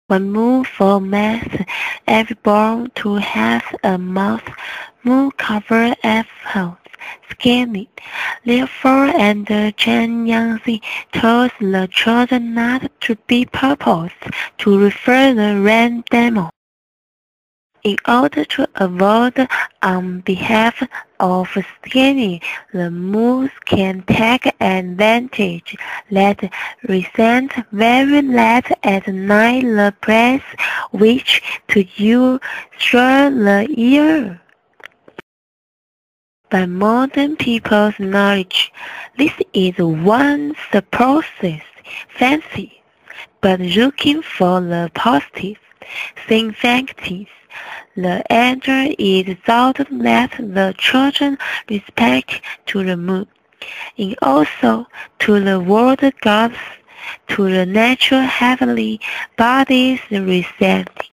One moon for math, every born to have a mouth, moon cover apples, skinny. Therefore, and Chen Yangzi tells the children not to be purpose, to refer the rain demo. In order to avoid on behalf of skinny, the moose can take advantage that resent very late at night the place which to you sure the ear. By modern people's knowledge, this is one supposed fancy, but looking for the positive sympathies. The elder is thought that the children respect to the moon, and also to the world gods, to the natural heavenly bodies resent.